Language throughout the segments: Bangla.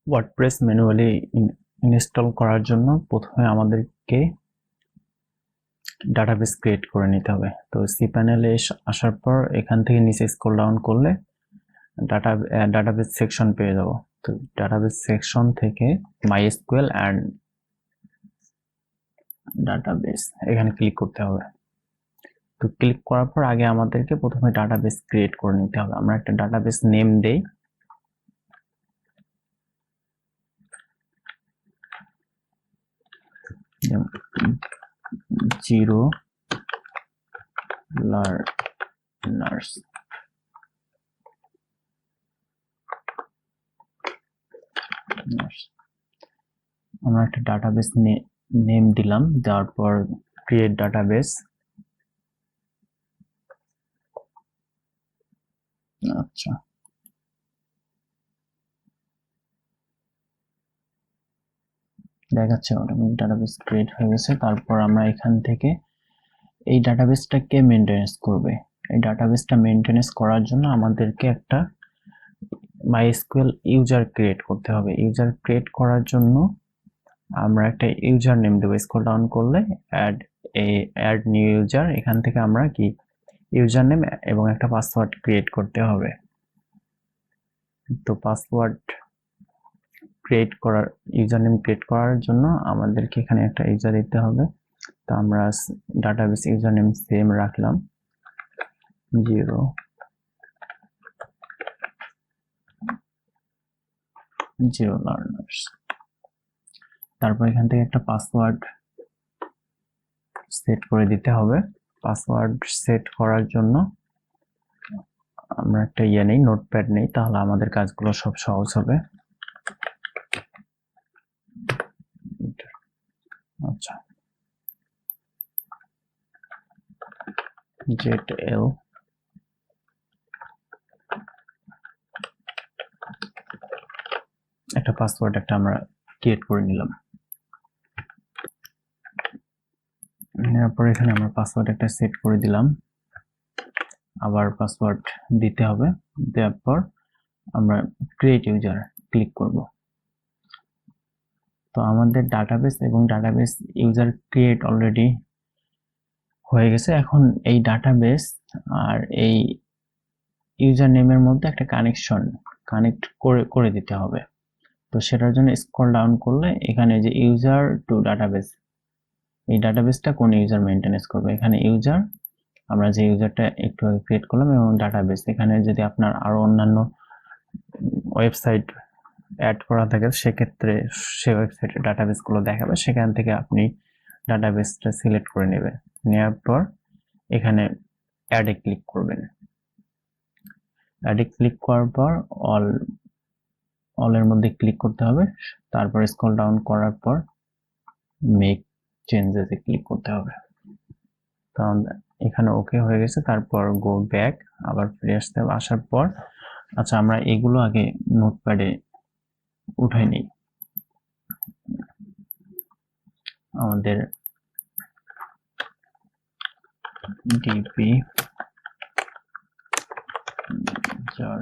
ওয়ার্ডপ্রেস ম্যানুয়ালি ইনস্টল করার জন্য প্রথমে আমাদেরকে ডাটাবেস ক্রিয়েট করে নিতে হবে। তো cPanel-এ আসার পর এখান থেকে নিচে স্ক্রল ডাউন করলে ডাটাবেস সেকশন পেয়ে যাব। তো ডাটাবেস সেকশন থেকে MySQL অ্যান্ড ডাটাবেস এখানে ক্লিক করতে হবে। তো ক্লিক করার পর আগে আমাদেরকে প্রথমে ডাটাবেস ক্রিয়েট করে নিতে হবে। আমরা একটা ডাটাবেস নেম দেই, জিরো লার্নার্স। আমরা একটা ডাটাবেস নেম দিলাম, দেওয়ার পর ক্রিয়েট ডাটাবেস। আচ্ছা, দেখাচ্ছে অটোমেটিক ডাটাবেস ক্রিয়েট হয়ে গেছে। তারপর আমরা এখান থেকে এই ডাটাবেসটাকে মেইনটেনেন্স করবে। এই ডাটাবেসটা মেইনটেনেন্স করার জন্য আমাদেরকে একটা MySQL ইউজার ক্রিয়েট করতে হবে। ইউজার ক্রিয়েট করার জন্য আমরা একটা ইউজার নেম দেবো। স্ক্রল ডাউন করলে অ্যাড নিউ ইউজার, এখান থেকে আমরা কি ইউজার নেম এবং একটা পাসওয়ার্ড ক্রিয়েট করতে হবে। তো পাসওয়ার্ড ক্রিয়েট করার ইউজার নেম ক্রিয়েট করার জন্য আমাদেরকে এখানে একটা ইউজার দিতে হবে। তো আমরা ডাটাবেস ইউজার নেম সেম রাখলাম, 0 লার্নার্স। তারপর এখান থেকে একটা পাসওয়ার্ড সেট করে দিতে হবে। পাসওয়ার্ড সেট করার জন্য আমরা একটা নেই, নোটপ্যাড নেই, তাহলে আমাদের কাজগুলো সব সহজ হবে। আচ্ছা, ZL একটা পাসওয়ার্ড আমরা ক্রিয়েট করে নিলাম। এরপর এখানে আমরা পাসওয়ার্ড একটা সেট করে দিলাম, আবার পাসওয়ার্ড দিতে হবে। দেওয়ার পর আমরা ক্রিয়েট ইউজার ক্লিক করব। তো আমাদের ডাটাবেস এবং ডাটাবেস ইউজার ক্রিয়েট অলরেডি হয়ে গেছে। এখন এই ডাটাবেস আর এই ইউজার নেমের মধ্যে একটা কানেক্ট করে দিতে হবে। তো সেটার জন্য স্ক্রল ডাউন করলে এখানে যে ইউজার টু ডাটাবেস, এই ডাটাবেসটা কোন ইউজার মেইনটেনেন্স করবে, এখানে ইউজার, আমরা যে ইউজারটা একটু আগে ক্রিয়েট করলাম, এবং ডাটাবেস। এখানে যদি আপনার আরো অন্যান্য ওয়েবসাইট অ্যাড করা থাকে সেক্ষেত্রে সে ওয়েবসাইটের ডাটাবেসগুলো দেখাবে, সেখান থেকে আপনি ডাটাবেসটা সিলেক্ট করে নেবেন। নেওয়ার পর এখানে অ্যাডে ক্লিক করবেন। অ্যাডে ক্লিক করার পর অলের মধ্যে ক্লিক করতে হবে। তারপর স্ক্রল ডাউন করার পর মেক চেঞ্জেসে ক্লিক করতে হবে। কারণ এখানে ওকে হয়ে গেছে। তারপর গো ব্যাক, আবার ফিরে আসতে হবে। আসার পর আচ্ছা, আমরা এগুলো আগে নোটপ্যাডে উঠাই নিই। আমাদের ডিপি যার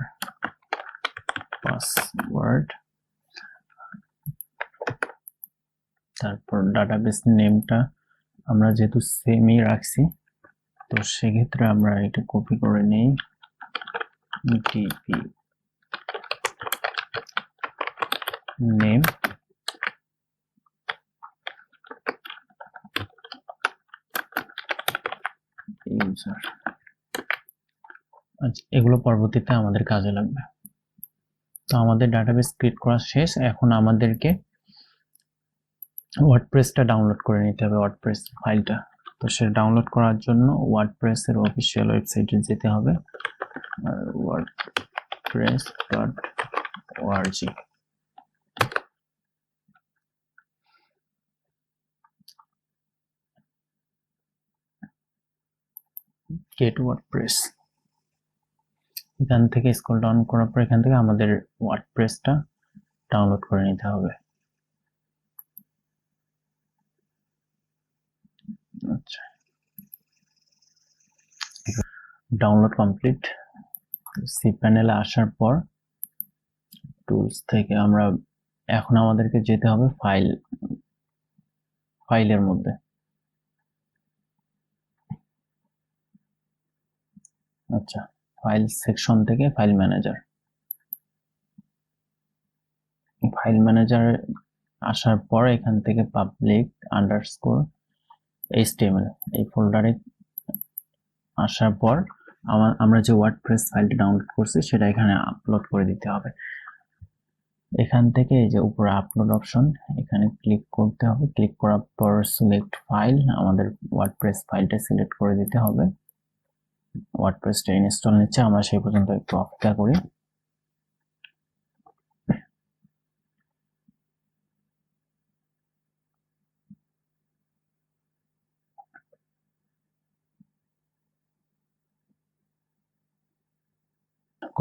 পাসওয়ার্ড, তারপর ডাটাবেস নেমটা আমরা যেহেতু সেমই রাখছি, তো সেক্ষেত্রে আমরা এটা কপি করে নেই, ডিপি নেম ইউজার। আচ্ছা, এগুলো পরবর্তীতে আমাদের কাজে লাগবে। তো আমাদের ডাটাবেস ক্রিয়েট করা শেষ। এখন আমাদেরকে ওয়ার্ডপ্রেসটা ডাউনলোড করে নিতে হবে, ওয়ার্ডপ্রেস ফাইলটা। তো সেটা ডাউনলোড করার জন্য ওয়ার্ডপ্রেসের অফিসিয়াল ওয়েবসাইটে যেতে হবে, wordpress.org। গেট ওয়ার্ডপ্রেস, এখান থেকে স্ক্রল ডাউন করার পর এখান থেকে আমাদের ওয়ার্ডপ্রেসটা ডাউনলোড করে নিতে হবে। আচ্ছা, ডাউনলোড কমপ্লিট। cPanel-এ আসার পর টুলস থেকে আমরা এখন আমাদেরকে যেতে হবে ফাইলের মধ্যে। আচ্ছা, ফাইল সেকশন থেকে ফাইল ম্যানেজার আসার পর এখান থেকে পাবলিক আন্ডারস্কোর এইচটিএমএল এই ফোল্ডারে আসার পর আমরা যে ওয়ার্ডপ্রেস ফাইলটা ডাউনলোড করছি সেটা এখানে আপলোড করে দিতে হবে। এখান থেকে এই যে উপরে আপলোড অপশন, এখানে ক্লিক করতে হবে। ক্লিক করার পর সিলেক্ট ফাইল, আমাদের ওয়ার্ডপ্রেস ফাইলটা সিলেক্ট করে দিতে হবে। ওয়ার্ডপ্রেসটা ইনস্টল নিচ্ছে, আমরা সেই পর্যন্ত একটু অপেক্ষা করি।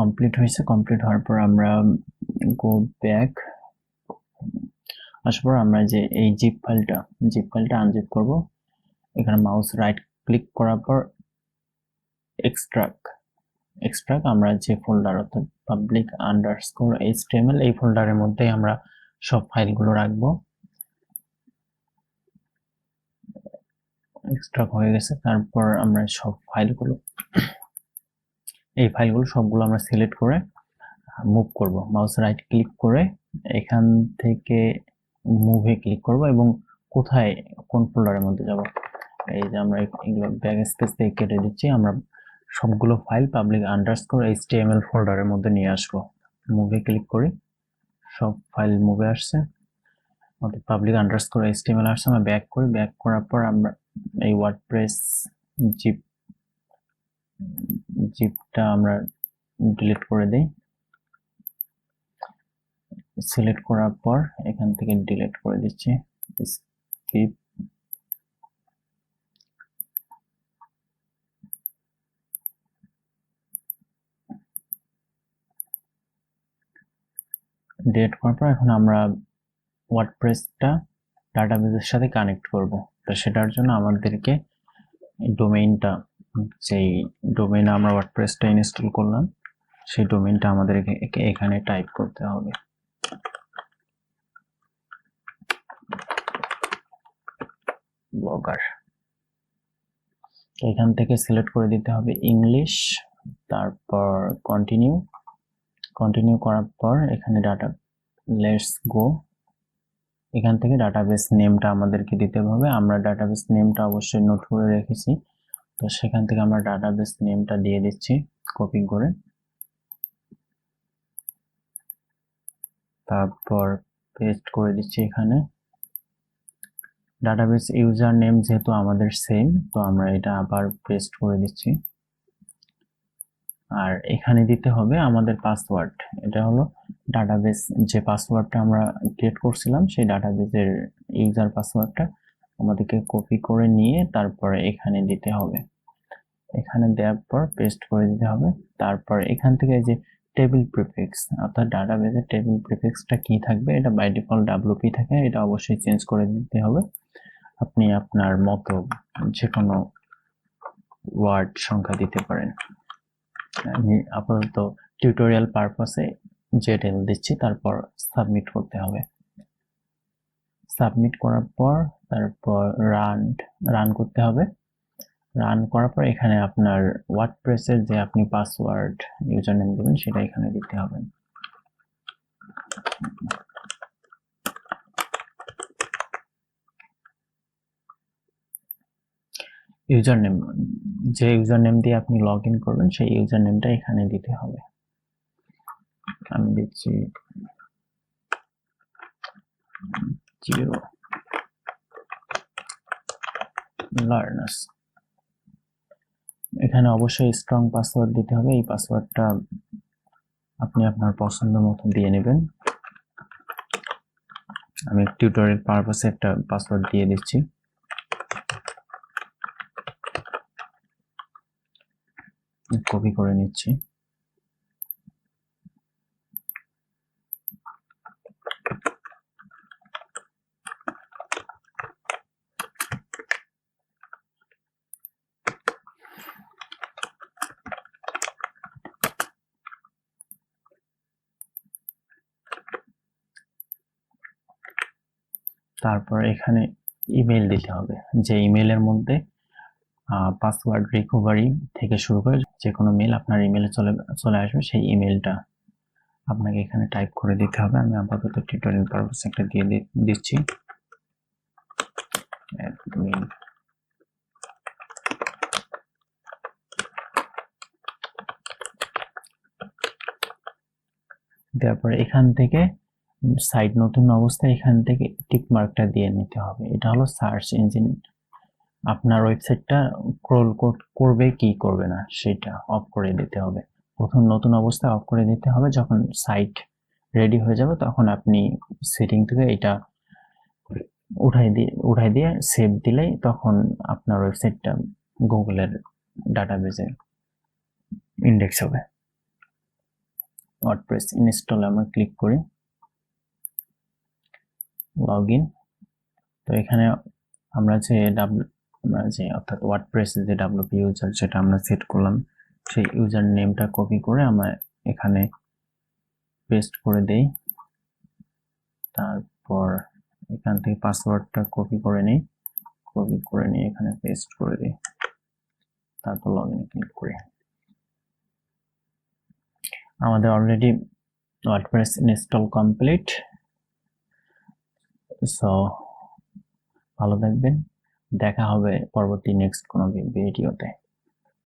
কমপ্লিট হয়েছে। কমপ্লিট হওয়ার পর আমরা গো ব্যাক আসার পর আমরা যে এই জিপ ফাইলটা আনজিপ করব। এখানে মাউস রাইট ক্লিক করার পর এক্সট্রাক্ট আমরা যে ফোল্ডার অর্থাৎ পাবলিক আন্ডারস্কোর এইচটিএমএল এই ফোল্ডারের মধ্যে আমরা সব ফাইলগুলো রাখবো। এক্সট্রাক্ট হয়ে গেছে। তারপর আমরা সব এই ফাইলগুলো সবগুলো আমরা সিলেক্ট করে মুভ করব। মাউস রাইট ক্লিক করে এখান থেকে মুভে ক্লিক করব এবং কোন ফোল্ডারের মধ্যে যাব, এই যে আমরা এগুলো ব্যাক স্পেস থেকে কেটে দিচ্ছি। আমরা সবগুলো ফাইল পাবলিক আন্ডারস্কোর এইচটিএমএল ফোল্ডারের মধ্যে নিয়ে আসবো। মুভে ক্লিক করি, সব ফাইল মুভে আসছে, অর্থাৎ পাবলিক আন্ডারস্কোর এইচটিএমএল আসছে। আমরা ব্যাক করি। ব্যাক করার পর আমরা এই ওয়ার্ডপ্রেস জিপটা আমরা ডিলিট করে দেই। সিলেক্ট করার পর এখান থেকে ডিলিট করে দিচ্ছি। স্কিপ, ডিলিট করার পর এখন আমরা ওয়ার্ডপ্রেসটা ডাটাবেসের সাথে কানেক্ট করব। তো সেটার জন্য আমাদেরকে ডোমেইনটা, যেই ডোমেইনে আমরা ওয়ার্ডপ্রেসটা ইনস্টল করলাম সেই ডোমেইনটা আমাদের এখানে টাইপ করতে হবে। ব্লগার, এখান থেকে সিলেক্ট করে দিতে হবে ইংলিশ, তারপর কন্টিনিউ করার পর এখানে লেটস গো, এখান থেকে ডাটাবেস নেমটা আমাদেরকে দিতে হবে। আমরা ডাটাবেস নেমটা অবশ্যই নোট করে রেখেছি, তো সেখান থেকে আমরা ডাটাবেস নেমটা দিয়ে দিচ্ছি কপি করে। তারপর পেস্ট করে দিচ্ছি এখানে। ডাটাবেস ইউজার নেম যেহেতু আমাদের সেম, তো আমরা এটা আবার পেস্ট করে দিচ্ছি। আর এখানে দিতে হবে আমাদের পাসওয়ার্ড। এটা হলো ডাটাবেস, যে পাসওয়ার্ডটা আমরা ক্রিয়েট করছিলাম সেই ডাটাবেসের ইউজার পাসওয়ার্ডটা আমাদেরকে কপি করে নিয়ে তারপরে এখানে দিতে হবে। এখানে দেওয়ার পর পেস্ট করে দিতে হবে। তারপর এখান থেকে যে টেবিল প্রিফিক্স, অর্থাৎ ডাটাবেসের টেবিল প্রিফিক্সটা কি থাকবে, এটা বাই ডিফল্ট ডাব্লিউপি থাকে, এটা অবশ্যই চেঞ্জ করে দিতে হবে। আপনি আপনার মতো যে কোনো ওয়ার্ড সংখ্যা দিতে পারেন। আমি আপাতত টিউটোরিয়াল পারপাসে জেটেল দিচ্ছি। তারপর সাবমিট করতে হবে। সাবমিট করার পর তারপর রান করতে হবে। রান করার পর এখানে আপনার ওয়ার্ডপ্রেসের যে আপনি পাসওয়ার্ড ইউজার নেম দেবেন সেটা এখানে দিতে হবে। ইউজার নেম, যে ইউজার নেম দিয়ে আপনি লগ ইন করবেন সেই ইউজার নেমটা এখানে দিতে হবে। আমি দিচ্ছি 0 লার্নার্স। এখানে অবশ্যই স্ট্রং পাসওয়ার্ড দিতে হবে। এই পাসওয়ার্ডটা আপনি আপনার পছন্দ মতো দিয়ে নেবেন। আমি টিউটোরিয়াল পারপাসে একটা পাসওয়ার্ড দিয়ে দিচ্ছি। কপি করে নিচ্ছি। তারপর এখানে ইমেল দিতে হবে, যে ইমেলের মধ্যে পাসওয়ার্ড রিকভারি থেকে শুরু করে যে কোনো মেল আপনার ইমেলে চলে আসবে, সেই ইমেলটা আপনাকে এখানে টাইপ করে দিতে হবে। আমি আপাতত টিউটোরিয়াল পারপাস একটা দিয়ে দিচ্ছি। তারপরে এখান থেকে সাইট নতুন অবস্থায় এখান থেকে টিক মার্কটা দিয়ে নিতে হবে। এটা হলো সার্চ ইঞ্জিন আপনার ওয়েবসাইটটা ক্রল করবে কি করবে না সেটা অফ করে দিতে হবে। প্রথম নতুন অবস্থায় অফ করে দিতে হবে, যখন সাইট রেডি হয়ে যাবে তখন আপনি সেটিং থেকে এটা উঠাই দিয়ে সেভ দিলেই তখন আপনার ওয়েবসাইটটা গুগলের ডাটাবেজে ইন্ডেক্স হবে। ওয়ার্ডপ্রেস ইনস্টল আমরা ক্লিক করি, লগইন। তো এখানে আমরা যে অর্থাৎ ওয়ার্ডপ্রেস যে ডব্লিউপি ইউজার যেটা আমরা সেট করলাম সেই ইউজার নেমটা কপি করে আমরা এখানে পেস্ট করে দেই। তারপর এখান থেকে পাসওয়ার্ডটা কপি করে নিই এখানে পেস্ট করে দিই, তারপর লগইনে ক্লিক করি। আমাদের already WordPress install complete. So ভালো থাকবেন, দেখা হবে পরবর্তী নেক্সট কোনো ভিডিওতে।